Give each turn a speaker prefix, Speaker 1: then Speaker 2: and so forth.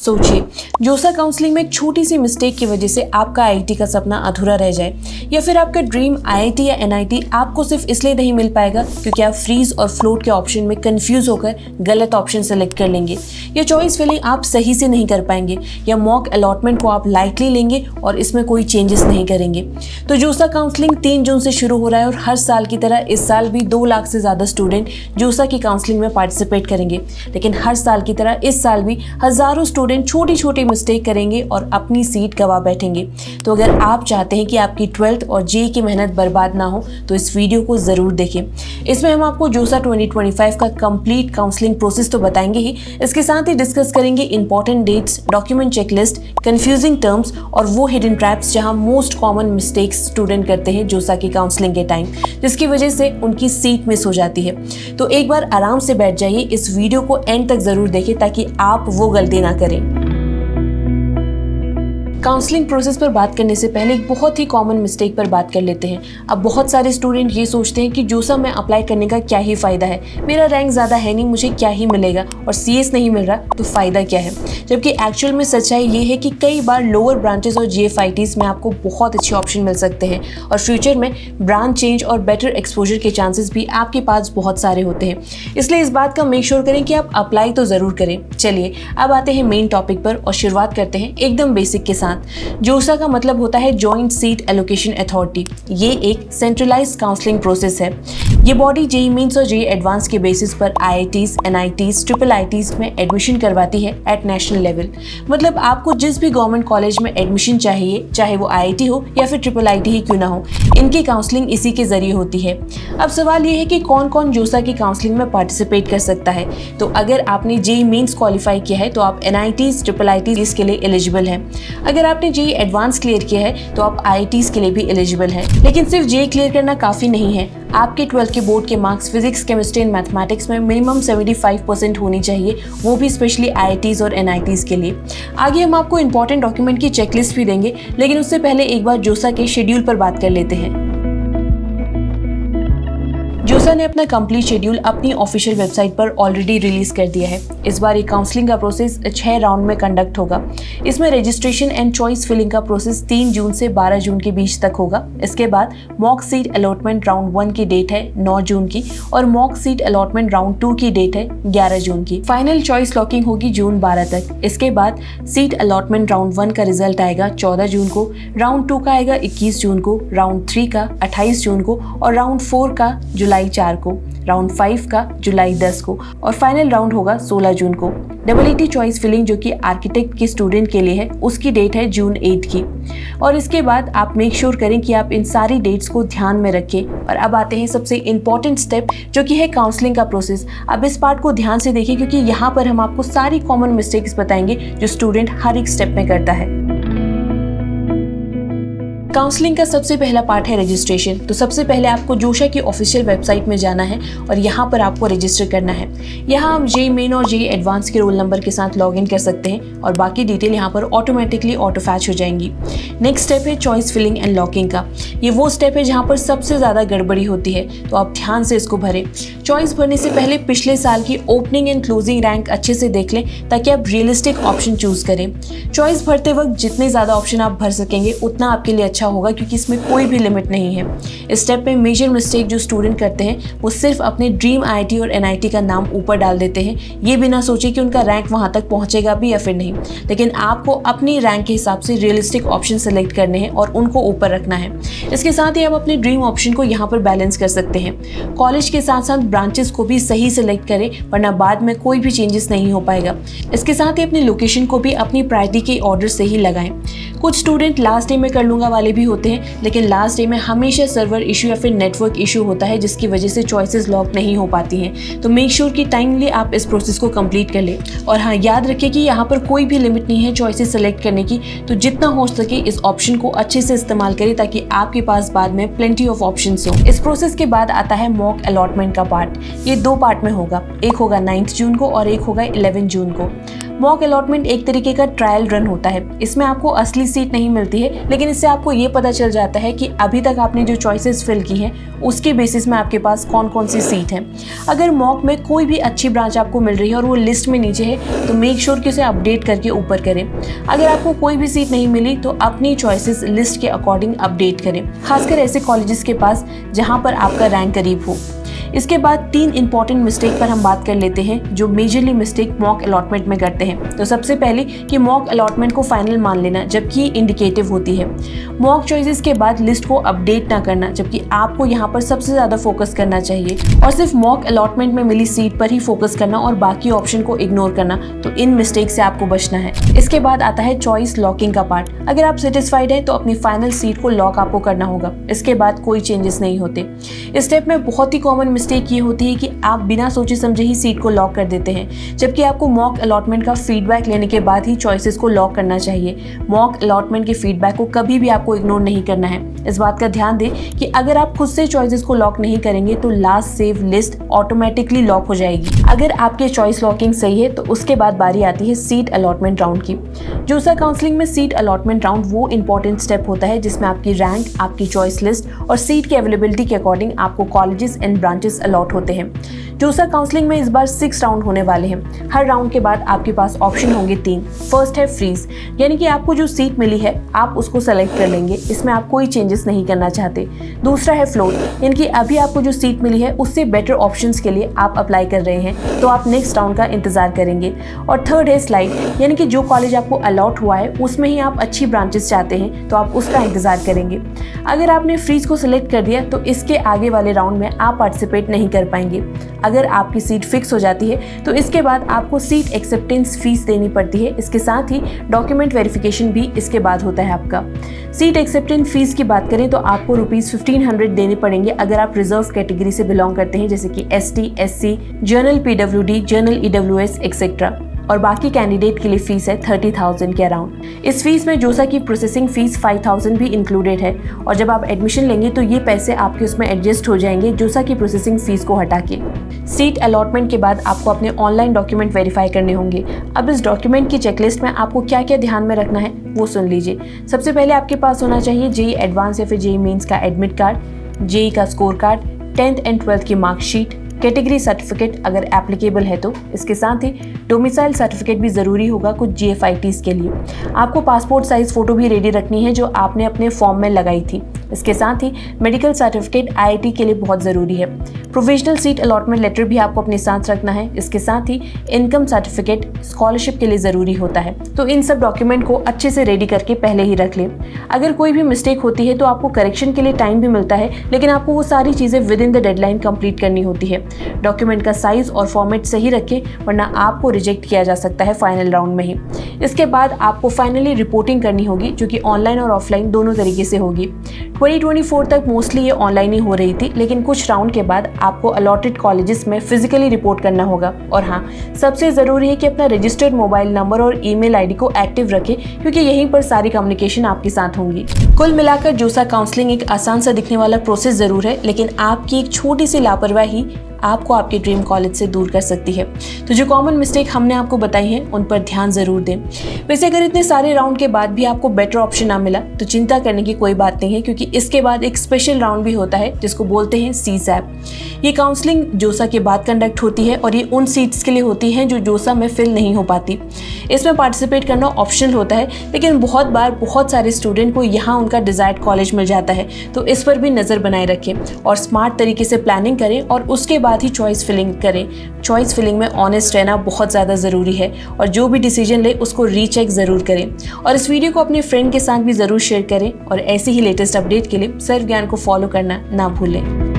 Speaker 1: सोचिए, जोसा काउंसलिंग में एक छोटी सी मिस्टेक की वजह से आपका आईआईटी का सपना अधूरा रह जाए, या फिर आपका ड्रीम आईआईटी या एनआईटी आपको सिर्फ इसलिए नहीं मिल पाएगा क्योंकि आप फ्रीज और फ्लोट के ऑप्शन में कंफ्यूज होकर गलत ऑप्शन सेलेक्ट कर लेंगे, या चॉइस फिलिंग आप सही से नहीं कर पाएंगे, या मॉक अलॉटमेंट को आप लाइटली लेंगे और इसमें कोई चेंजेस नहीं करेंगे। तो जोसा काउंसलिंग 3 जून से शुरू हो रहा है और हर साल की तरह इस साल भी 2 लाख से ज़्यादा स्टूडेंट जोसा की काउंसलिंग में पार्टिसिपेट करेंगे। लेकिन हर साल की तरह इस साल भी हज़ारों स्टूडेंट छोटी छोटी मिस्टेक करेंगे और अपनी सीट गवा बैठेंगे। तो अगर आप चाहते हैं कि आपकी 12th और जेईई की मेहनत बर्बाद ना हो तो इस वीडियो को ज़रूर देखें। इसमें हम आपको जोसा 2025 का कंप्लीट काउंसलिंग प्रोसेस तो बताएंगे ही, इसके साथ ही डिस्कस करेंगे important dates, document checklist, confusing terms और वो हिडन ट्रैप्स जहां मोस्ट कॉमन मिस्टेक्स स्टूडेंट करते हैं जोसा की काउंसलिंग के टाइम, जिसकी वजह से उनकी सीट मिस हो जाती है। तो एक बार आराम से बैठ जाइए, इस वीडियो को एंड तक जरूर देखें ताकि आप वो गलती ना करें। काउंसलिंग प्रोसेस पर बात करने से पहले एक बहुत ही कॉमन मिस्टेक पर बात कर लेते हैं। अब बहुत सारे स्टूडेंट ये सोचते हैं कि जोसा में अप्लाई करने का क्या ही फ़ायदा है, मेरा रैंक ज़्यादा है नहीं, मुझे क्या ही मिलेगा, और सीएस नहीं मिल रहा तो फ़ायदा क्या है। जबकि एक्चुअल में सच्चाई ये है कि कई बार लोअर ब्रांचेस और जीएफआईटीज में आपको बहुत अच्छे ऑप्शन मिल सकते हैं और फ्यूचर में ब्रांच चेंज और बेटर एक्सपोजर के चांसेस भी आपके पास बहुत सारे होते हैं। इसलिए इस बात का मेक श्योर करें कि आप अप्लाई तो ज़रूर करें। चलिए अब आते हैं मेन टॉपिक पर और शुरुआत करते हैं एकदम बेसिक के साथ। जोसा का मतलब होता है जॉइंट सीट एलोकेशन अथॉरिटी। ये एक सेंट्रलाइज्ड काउंसलिंग प्रोसेस है। ये बॉडी जेईई मेंस और जेईई एडवांस के बेसिस पर आईआईटीज, एनआईटीज, ट्रिपल आईटीज में एडमिशन करवाती है एट नेशनल लेवल। मतलब आपको जिस भी गवर्नमेंट कॉलेज में एडमिशन चाहिए, चाहे वो आईआईटी हो या फिर ट्रिपल आईटी ही क्यों ना हो, इनकी काउंसलिंग इसी के जरिए होती है। अब सवाल ये है कि कौन कौन जोसा की काउंसलिंग में पार्टिसिपेट कर सकता है। तो अगर आपने जेईई मेंस क्वालिफाई किया है तो आप एनआईटीज, ट्रिपल आईटीज इसके लिए एलिजिबल हैं। अगर आपने जेईई एडवांस क्लियर किया है तो आप आईआईटीज के लिए भी एलिजिबल हैं। लेकिन सिर्फ जेईई क्लियर करना काफी नहीं है, आपके 12th के बोर्ड के marks physics, chemistry and mathematics में मिनिमम 75% होनी चाहिए, वो भी स्पेशली आईआईटीज और एनआईटीज के लिए। आगे हम आपको इंपॉर्टेंट डॉक्यूमेंट की चेकलिस्ट भी देंगे, लेकिन उससे पहले एक बार जोसा के शेड्यूल पर बात कर लेते हैं। जोसा ने अपना कंप्लीट शेड्यूल अपनी ऑफिशियल वेबसाइट पर ऑलरेडी रिलीज कर दिया है। इस बार ये काउंसलिंग का प्रोसेस 6 राउंड में कंडक्ट होगा। इसमें रजिस्ट्रेशन एंड चॉइस फिलिंग का प्रोसेस 3 जून से 12 जून के बीच तक होगा। इसके बाद मॉक सीट अलॉटमेंट राउंड 1 की डेट है 9 जून की और मॉक सीट अलॉटमेंट राउंड 2 की डेट है 11 जून की। फाइनल चॉइस लॉकिंग होगी जून 12 तक। इसके बाद सीट अलॉटमेंट राउंड 1 का रिजल्ट आएगा 14 जून को, राउंड 2 का आएगा 21 जून को, राउंड 3 का 28 जून को और राउंड 4 का जुलाई 4 को, राउंड 5 का जुलाई 10 को और फाइनल राउंड होगा 16 जून को। डबल चॉइस फिलिंग जो कि आर्किटेक्ट के स्टूडेंट के लिए है, उसकी डेट है जून 8 की। और इसके बाद आप मेक श्योर करें कि आप इन सारी डेट्स को ध्यान में रखें। और अब आते हैं सबसे इंपॉर्टेंट स्टेप जो कि है काउंसलिंग का प्रोसेस। अब इस पार्ट को ध्यान से देखिए क्योंकि यहाँ पर हम आपको सारी कॉमन मिस्टेक्स बताएंगे जो स्टूडेंट हर एक स्टेप में करता है। काउंसलिंग का सबसे पहला पार्ट है रजिस्ट्रेशन। तो सबसे पहले आपको जोसा की ऑफिशियल वेबसाइट में जाना है और यहाँ पर आपको रजिस्टर करना है। यहाँ आप जेईई मेन और जेईई एडवांस के रोल नंबर के साथ लॉगिन कर सकते हैं और बाकी डिटेल यहाँ पर ऑटोमेटिकली ऑटो फैच हो जाएंगी। नेक्स्ट स्टेप है चॉइस फिलिंग एंड लॉकिंग का। ये वो स्टेप है जहाँ पर सबसे ज़्यादा गड़बड़ी होती है, तो आप ध्यान से इसको भरें। चॉइस भरने से पहले पिछले साल की ओपनिंग एंड क्लोजिंग रैंक अच्छे से देख लें ताकि आप रियलिस्टिक ऑप्शन चूज करें। चॉइस भरते वक्त जितने ज़्यादा ऑप्शन आप भर सकेंगे उतना आपके लिए अच्छा होगा क्योंकि इसमें कोई भी लिमिट नहीं है। इस स्टेप में मेजर मिस्टेक जो स्टूडेंट करते हैं वो सिर्फ अपने ड्रीम आईआईटी और एनआईटी का नाम ऊपर डाल देते हैं, ये बिना सोचे कि उनका रैंक वहां तक पहुंचेगा भी या फिर नहीं। लेकिन आपको अपनी रैंक के हिसाब से रियलिस्टिक ऑप्शन सेलेक्ट करने हैं और उनको ऊपर रखना है। इसके साथ ही आप अपने ड्रीम ऑप्शन को यहाँ पर बैलेंस कर सकते हैं। कॉलेज के साथ साथ ब्रांचेस को भी सही सेलेक्ट करें वरना बाद में कोई भी चेंजेस नहीं हो पाएगा। इसके साथ ही अपनी लोकेशन को भी अपनी प्रायोरिटी के ऑर्डर से ही लगाएं। कुछ स्टूडेंट लास्ट डे में कर लूंगा वाले भी होते हैं, लेकिन लास्ट डे में हमेशा सर्वर इशू या फिर नेटवर्क इशू होता है जिसकी वजह से चॉइसेस लॉक नहीं हो पाती हैं। तो मेक श्योर कि टाइमली आप इस प्रोसेस को कंप्लीट कर लें। और हाँ, याद रखें कि यहाँ पर कोई भी लिमिट नहीं है चॉइसेस सेलेक्ट करने की, तो जितना हो सके इस ऑप्शन को अच्छे से इस्तेमाल करें ताकि आपके पास बाद में प्लेंटी ऑफ ऑप्शंस हो। इस प्रोसेस के बाद आता है मॉक अलॉटमेंट का पार्ट। ये 2 पार्ट में होगा, एक होगा 9 जून को और एक होगा 11 जून को। मॉक अलॉटमेंट एक तरीके का ट्रायल रन होता है। इसमें आपको असली सीट नहीं मिलती है, लेकिन इससे आपको ये पता चल जाता है कि अभी तक आपने जो चॉइसेस फिल की हैं उसके बेसिस में आपके पास कौन कौन सी सीट है। अगर मॉक में कोई भी अच्छी ब्रांच आपको मिल रही है और वो लिस्ट में नीचे है तो मेक श्योर कि उसे अपडेट करके ऊपर करें। अगर आपको कोई भी सीट नहीं मिली तो अपनी चॉइसेस लिस्ट के अकॉर्डिंग अपडेट करें, खासकर ऐसे कॉलेजेस के पास जहां पर आपका रैंक करीब हो। इसके बाद 3 इंपॉर्टेंट मिस्टेक पर हम बात कर लेते हैं जो मेजरली मिस्टेक मॉक अलॉटमेंट में करते हैं। तो सबसे पहले कि मॉक अलॉटमेंट को फाइनल मान लेना जबकि इंडिकेटिव होती है। मॉक चॉइसेस के बाद लिस्ट को अपडेट ना करना, जबकि आपको यहाँ पर सबसे ज़्यादा फोकस करना चाहिए और सिर्फ मॉक अलॉटमेंट में मिली सीट पर ही फोकस करना और बाकी ऑप्शन को इग्नोर करना। तो इन मिस्टेक से आपको बचना है। इसके बाद आता है चॉइस लॉकिंग का पार्ट। अगर आप सेटिस्फाइड है तो अपनी फाइनल सीट को लॉक आपको करना होगा। इसके बाद कोई चेंजेस नहीं होते। इस स्टेप में बहुत ही कॉमन मिस्टेक ये होती है कि आप बिना सोचे समझे ही सीट को लॉक कर देते हैं, जबकि आपको मॉक अलॉटमेंट का फीडबैक लेने के बाद ही चॉइसेस को लॉक करना चाहिए। मॉक अलॉटमेंट के फीडबैक को कभी भी आपको इग्नोर नहीं करना है। इस बात का ध्यान दें कि अगर आप खुद से चॉइसेस को लॉक नहीं करेंगे तो last save list automatically lock हो जाएगी। अगर आपके चॉइस लॉकिंग सही है तो उसके बाद बारी आती है सीट अलॉटमेंट राउंड की। जोसा काउंसलिंग में सीट अलॉटमेंट राउंड वो इंपॉर्टेंट स्टेप होता है जिसमें आपकी रैंक, आपकी चॉइस लिस्ट और सीट की अवेलेबिलिटी के अकॉर्डिंग आपको कॉलेजेस एंड ब्रांचेस अलॉट होते हैं। जोसा काउंसलिंग में इस बार 6 राउंड होने वाले हैं। हर राउंड के बाद आपके पास ऑप्शन होंगे 3। फर्स्ट है फ्रीज, यानी कि आपको जो सीट मिली है आप उसको सेलेक्ट कर लेंगे, इसमें आप कोई चेंजेस नहीं करना चाहते। दूसरा है फ्लोट, यानी कि अभी आपको जो सीट मिली है उससे बेटर ऑप्शंस के लिए आप अप्लाई कर रहे हैं तो आप नेक्स्ट राउंड का इंतजार करेंगे। और थर्ड है स्लाइड, यानी कि जो कॉलेज आपको अलॉट हुआ है उसमें ही आप अच्छी ब्रांचेस चाहते हैं तो आप उसका इंतजार करेंगे। अगर आपने फ्रीज को सिलेक्ट कर दिया तो इसके आगे वाले राउंड में आप पार्टिसिपेट नहीं कर पाएंगे। अगर आपकी सीट फिक्स हो जाती है तो इसके बाद आपको सीट एक्सेप्टेंस फीस देनी पड़ती है। इसके साथ ही डॉक्यूमेंट वेरिफिकेशन भी इसके बाद होता है आपका। सीट एक्सेप्टेंस फीस की बात करें तो आपको ₹1500 देने पड़ेंगे अगर आप रिजर्व कैटेगरी से बिलोंग करते हैं, जैसे कि ST, SC, general PWD, general EWS etcetera. और बाकी कैंडिडेट के लिए फीस है 30,000 के अराउंड। इस फीस में जोसा की प्रोसेसिंग फीस 5,000 भी इंक्लूडेड है और जब आप एडमिशन लेंगे तो ये पैसे आपके उसमें एडजस्ट हो जाएंगे जोसा की प्रोसेसिंग फीस को हटा के। सीट अलॉटमेंट के बाद आपको अपने ऑनलाइन डॉक्यूमेंट वेरीफाई करने होंगे। अब इस डॉक्यूमेंट की चेकलिस्ट में आपको क्या क्या ध्यान में रखना है वो सुन लीजिए। सबसे पहले आपके पास होना चाहिए JEE एडवांस या फिर JEE मेंस का एडमिट कार्ड, JEE का score card, 10th and 12th की मार्कशीट, कैटेगरी सर्टिफिकेट अगर एप्लीकेबल है तो। इसके साथ ही डोमिसाइल सर्टिफिकेट भी ज़रूरी होगा कुछ GFITs के लिए। आपको पासपोर्ट साइज फ़ोटो भी रेडी रखनी है जो आपने अपने फॉर्म में लगाई थी। इसके साथ ही मेडिकल सर्टिफिकेट IIT के लिए बहुत ज़रूरी है। प्रोविजनल सीट अलॉटमेंट लेटर भी आपको अपने साथ रखना है। इसके साथ ही इनकम सर्टिफिकेट स्कॉलरशिप के लिए ज़रूरी होता है। तो इन सब डॉक्यूमेंट को अच्छे से रेडी करके पहले ही रख लें। अगर कोई भी मिस्टेक होती है तो आपको करेक्शन के लिए टाइम भी मिलता है, लेकिन आपको वो सारी चीज़ें with in the deadline complete करनी होती है। डॉक्यूमेंट का साइज और फॉर्मेट सही रखें वरना आपको रिजेक्ट किया जा सकता है फाइनल राउंड में ही। इसके बाद आपको फाइनली रिपोर्टिंग करनी होगी जो कि ऑनलाइन और ऑफलाइन दोनों तरीके से होगी। 2024 तक मोस्टली ये ऑनलाइन ही हो रही थी, लेकिन कुछ राउंड के बाद आपको अलॉटेड कॉलेजेस में फिजिकली रिपोर्ट करना होगा। और हाँ, सबसे ज़रूरी है कि अपना रजिस्टर्ड मोबाइल नंबर और ईमेल आईडी को एक्टिव रखें क्योंकि यहीं पर सारी कम्युनिकेशन आपके साथ होंगी। कुल मिलाकर जोसा काउंसलिंग एक आसान सा दिखने वाला प्रोसेस ज़रूर है, लेकिन आपकी एक छोटी सी लापरवाही आपको आपके ड्रीम कॉलेज से दूर कर सकती है। तो जो कॉमन मिस्टेक हमने आपको बताई हैं उन पर ध्यान ज़रूर दें। वैसे अगर इतने सारे राउंड के बाद भी आपको बेटर ऑप्शन ना मिला तो चिंता करने की कोई बात नहीं है, क्योंकि इसके बाद एक स्पेशल राउंड भी होता है जिसको बोलते हैं CSAP। ये काउंसलिंग जोसा के बाद कंडक्ट होती है और ये उन सीट्स के लिए होती हैं जो जोसा में फिल नहीं हो पाती। इसमें पार्टिसिपेट करना ऑप्शनल होता है, लेकिन बहुत बार बहुत सारे स्टूडेंट को यहाँ उनका डिजायर्ड कॉलेज मिल जाता है, तो इस पर भी नज़र बनाए रखें और स्मार्ट तरीके से प्लानिंग करें और उसके बाद ही चॉइस फिलिंग करें। चॉइस फिलिंग में ऑनेस्ट रहना बहुत ज़्यादा ज़रूरी है और जो भी डिसीजन ले उसको रीचेक ज़रूर करें। और इस वीडियो को अपने फ्रेंड के साथ भी ज़रूर शेयर करें और ऐसे ही लेटेस्ट अपडेट के लिए सर्व ज्ञान को फॉलो करना ना भूलें।